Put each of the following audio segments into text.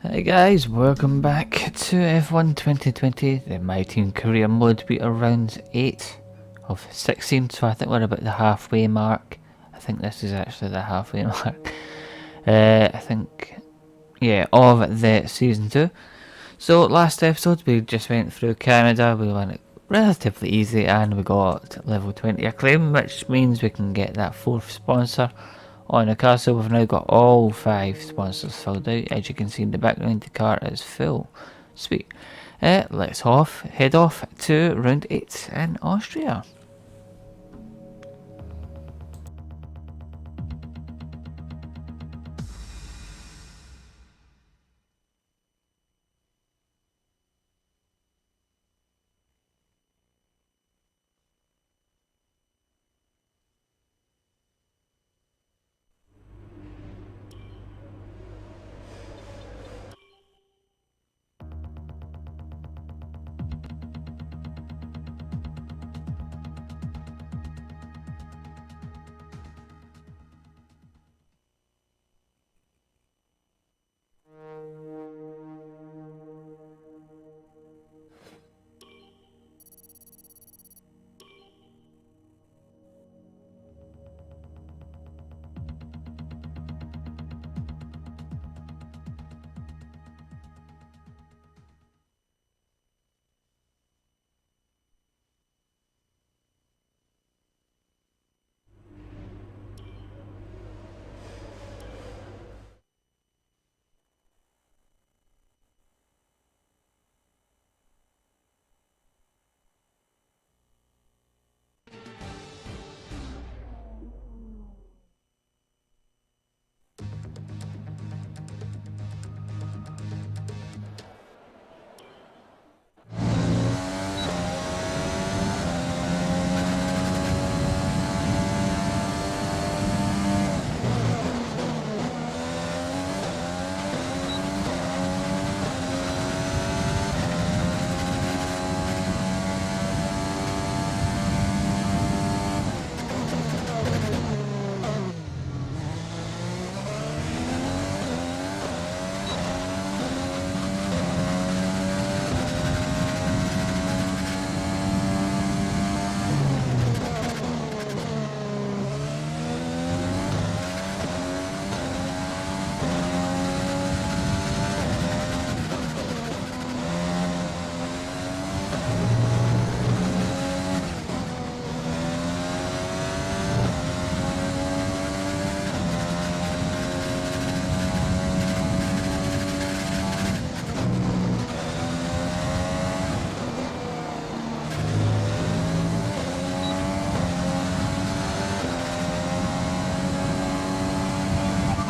Hey guys, welcome back to F1 2020, the My Team Career Mode. We are round 8 of 16, so I think we're about the halfway mark. I think this is actually the halfway mark. I think, yeah, of the Season 2. So last episode we just went through Canada, we went it relatively easy and we got level 20 acclaim, which means we can get that 4th sponsor on the car. So we've now got all 5 sponsors filled out. As you can see in the background, the car is full. Sweet. Let's head off to round 8 in Austria.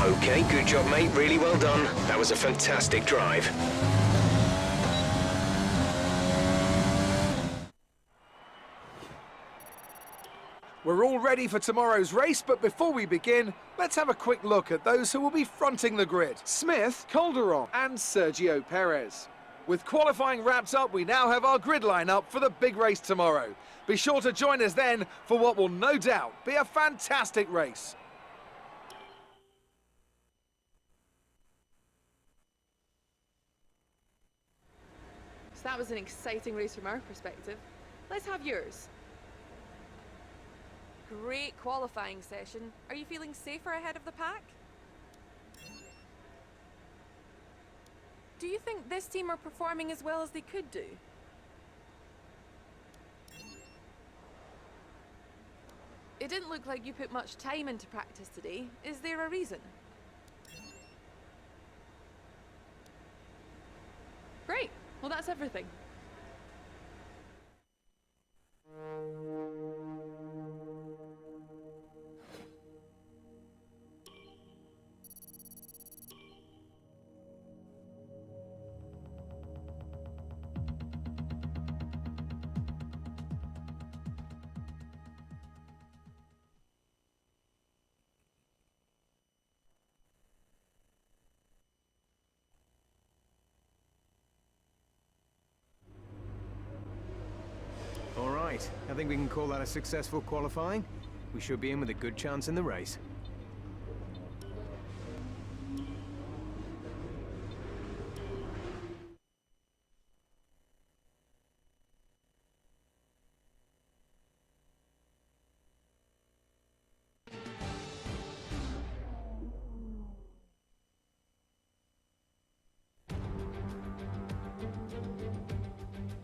Okay, good job, mate. Really well done. That was a fantastic drive. We're all ready for tomorrow's race, but before we begin, let's have a quick look at those who will be fronting the grid. Smith, Calderon, and Sergio Perez. With qualifying wrapped up, we now have our grid lineup for the big race tomorrow. Be sure to join us then for what will no doubt be a fantastic race. So that was an exciting race from our perspective. Let's have yours. Great qualifying session. Are you feeling safer ahead of the pack? Do you think this team are performing as well as they could do? It didn't look like you put much time into practice today. Is there a reason? Great. Well, that's everything. Right, I think we can call that a successful qualifying. We should be in with a good chance in the race.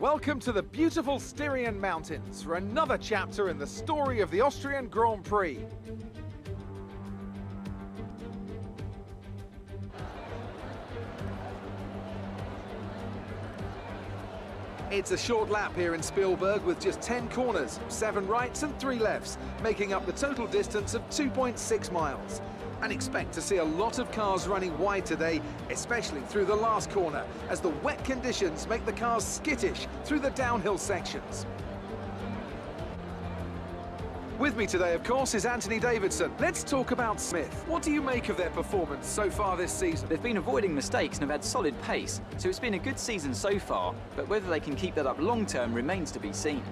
Welcome to the beautiful Styrian Mountains for another chapter in the story of the Austrian Grand Prix. It's a short lap here in Spielberg with just 10 corners, 7 rights and 3 lefts, making up the total distance of 2.6 miles. And expect to see a lot of cars running wide today, especially through the last corner, as the wet conditions make the cars skittish through the downhill sections. With me today, of course, is Anthony Davidson. Let's talk about Smith. What do you make of their performance so far this season? They've been avoiding mistakes and have had solid pace, so it's been a good season so far, but whether they can keep that up long term remains to be seen.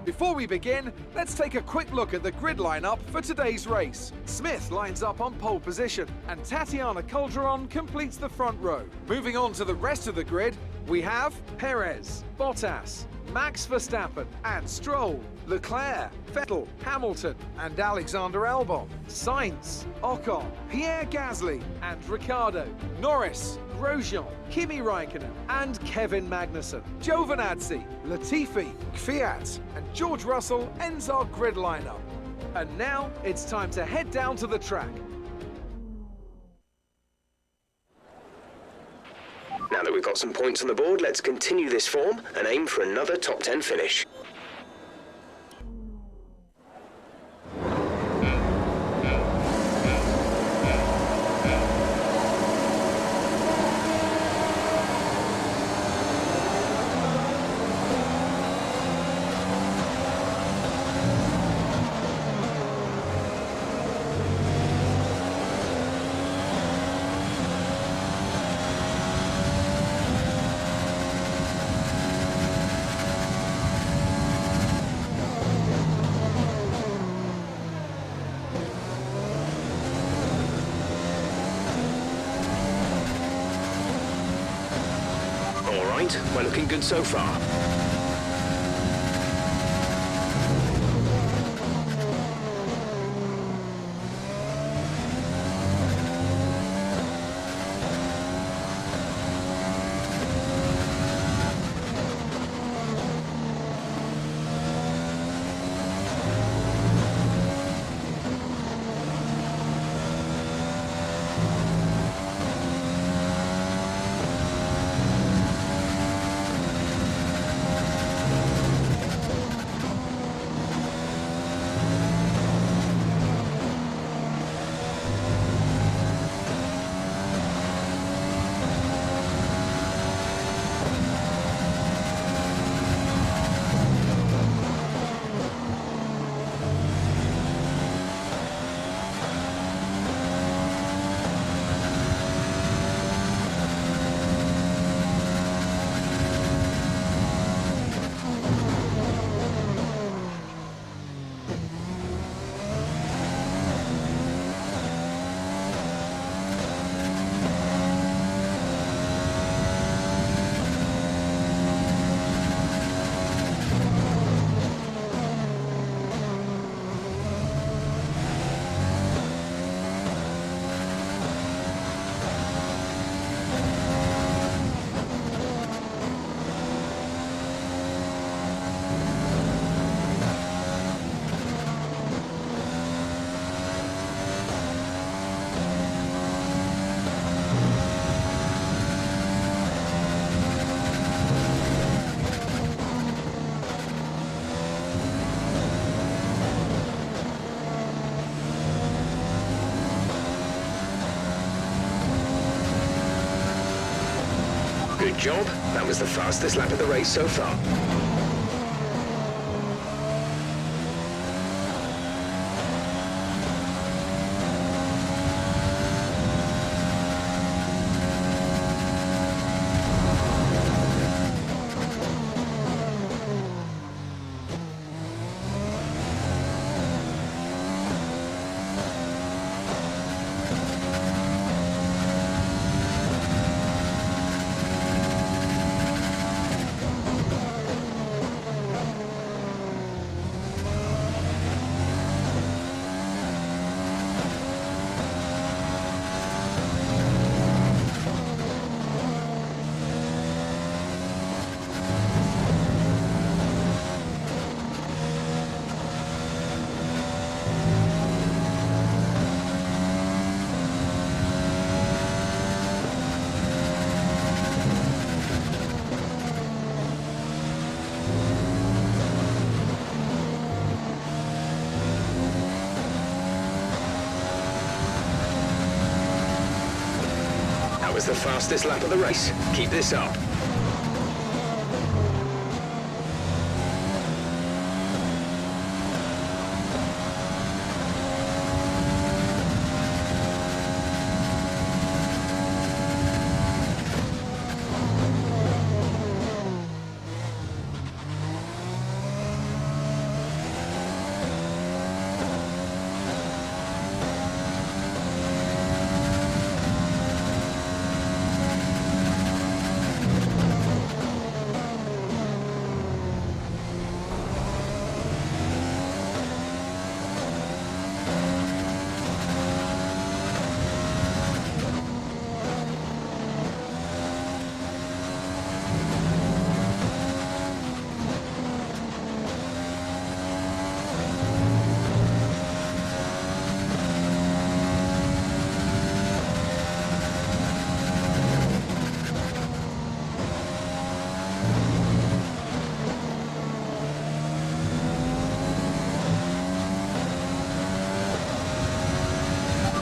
Before we begin, let's take a quick look at the grid lineup for today's race. Smith lines up on pole position, and Tatiana Calderon completes the front row. Moving on to the rest of the grid, we have Perez, Bottas, Max Verstappen and Stroll, Leclerc, Vettel, Hamilton and Alexander Albon, Sainz, Ocon, Pierre Gasly and Ricciardo, Norris, Grosjean, Kimi Raikkonen and Kevin Magnussen, Giovinazzi, Latifi, Kvyat and George Russell ends our grid lineup. And now it's time to head down to the track. Now that we've got some points on the board, let's continue this form and aim for another top 10 finish. We're looking good so far. Good job. That was the fastest lap of the race so far. was the fastest lap of the race. Keep this up.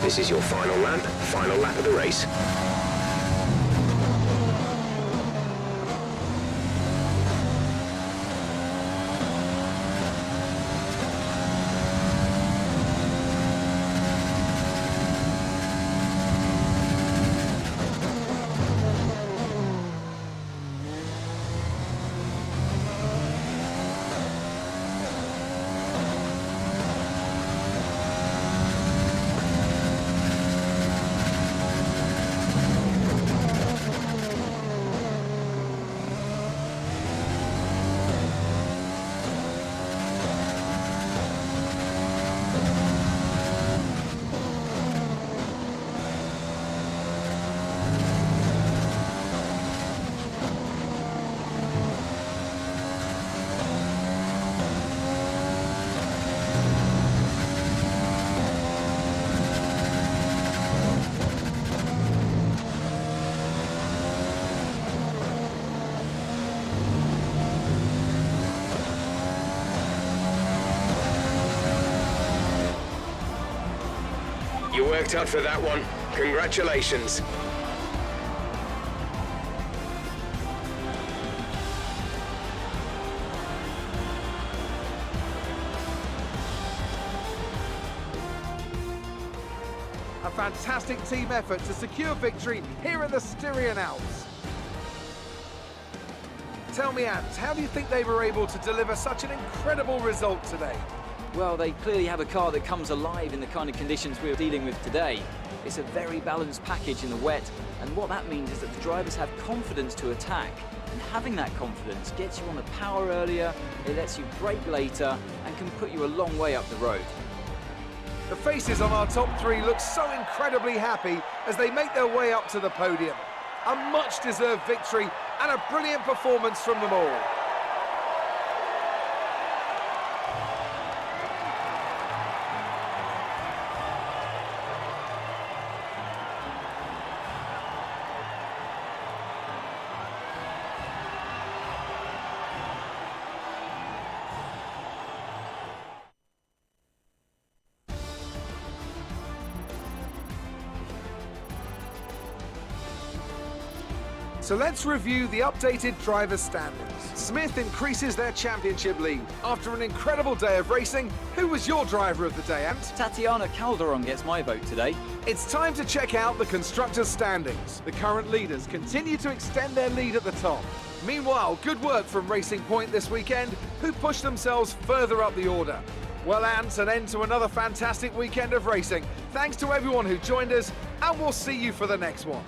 This is your final lap of the race. You worked hard for that one. Congratulations. A fantastic team effort to secure victory here in the Styrian Alps. Tell me, Ant, how do you think they were able to deliver such an incredible result today? Well, they clearly have a car that comes alive in the kind of conditions we're dealing with today. It's a very balanced package in the wet, and what that means is that the drivers have confidence to attack. And having that confidence gets you on the power earlier, it lets you brake later, and can put you a long way up the road. The faces on our top three look so incredibly happy as they make their way up to the podium. A much-deserved victory and a brilliant performance from them all. So let's review the updated driver standings. Smith increases their championship lead. After an incredible day of racing, who was your driver of the day, Ant? Tatiana Calderon gets my vote today. It's time to check out the constructors' standings. The current leaders continue to extend their lead at the top. Meanwhile, good work from Racing Point this weekend, who pushed themselves further up the order. Well, Ant, an end to another fantastic weekend of racing. Thanks to everyone who joined us, and we'll see you for the next one.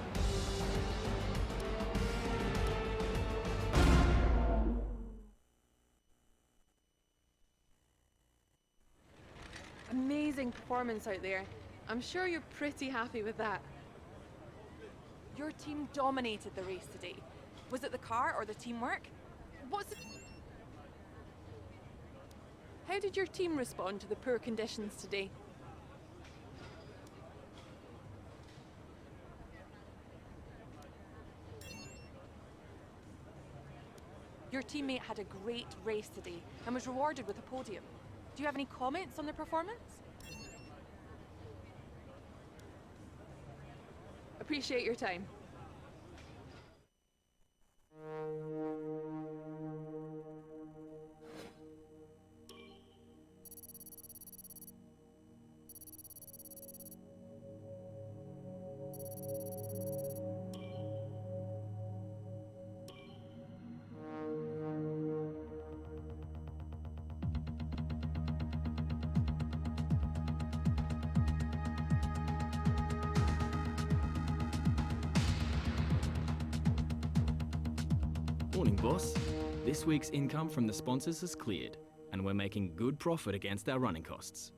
Amazing performance out there. I'm sure you're pretty happy with that. Your team dominated the race today. Was it the car or the teamwork? How did your team respond to the poor conditions today? Your teammate had a great race today and was rewarded with a podium. Do you have any comments on their performance? Appreciate your time. Morning, boss. This week's income from the sponsors has cleared, and we're making good profit against our running costs.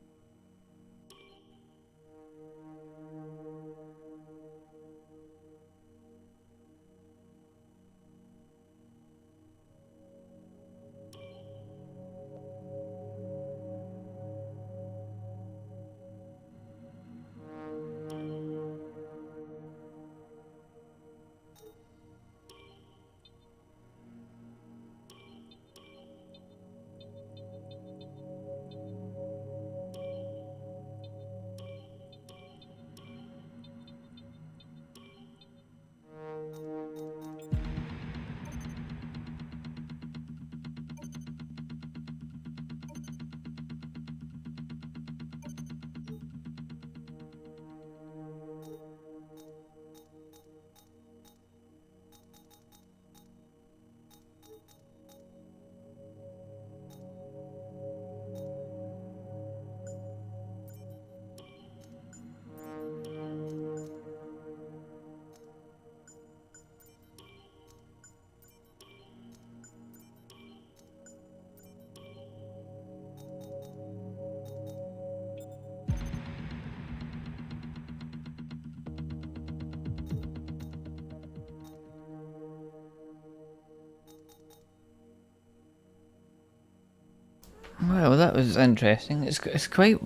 Well, that was interesting. It's quite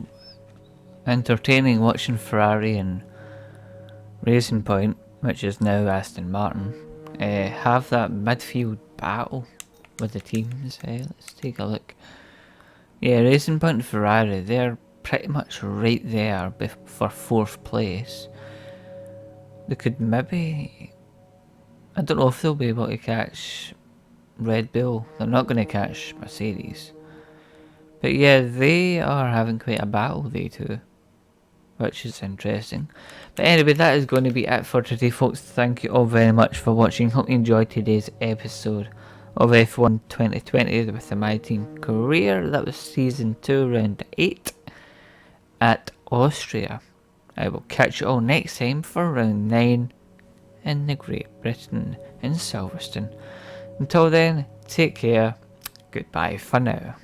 entertaining watching Ferrari and Racing Point, which is now Aston Martin, have that midfield battle with the teams. Let's take a look. Yeah, Racing Point and Ferrari, they're pretty much right there for 4th place. They could maybe... I don't know if they'll be able to catch Red Bull. They're not going to catch Mercedes. But yeah, they are having quite a battle, they two, which is interesting. But anyway, that is going to be it for today, folks. Thank you all very much for watching. Hope you enjoyed today's episode of F1 2020 with the My Team Career. That was Season 2, Round 8 at Austria. I will catch you all next time for Round 9 in the Great Britain in Silverstone. Until then, take care. Goodbye for now.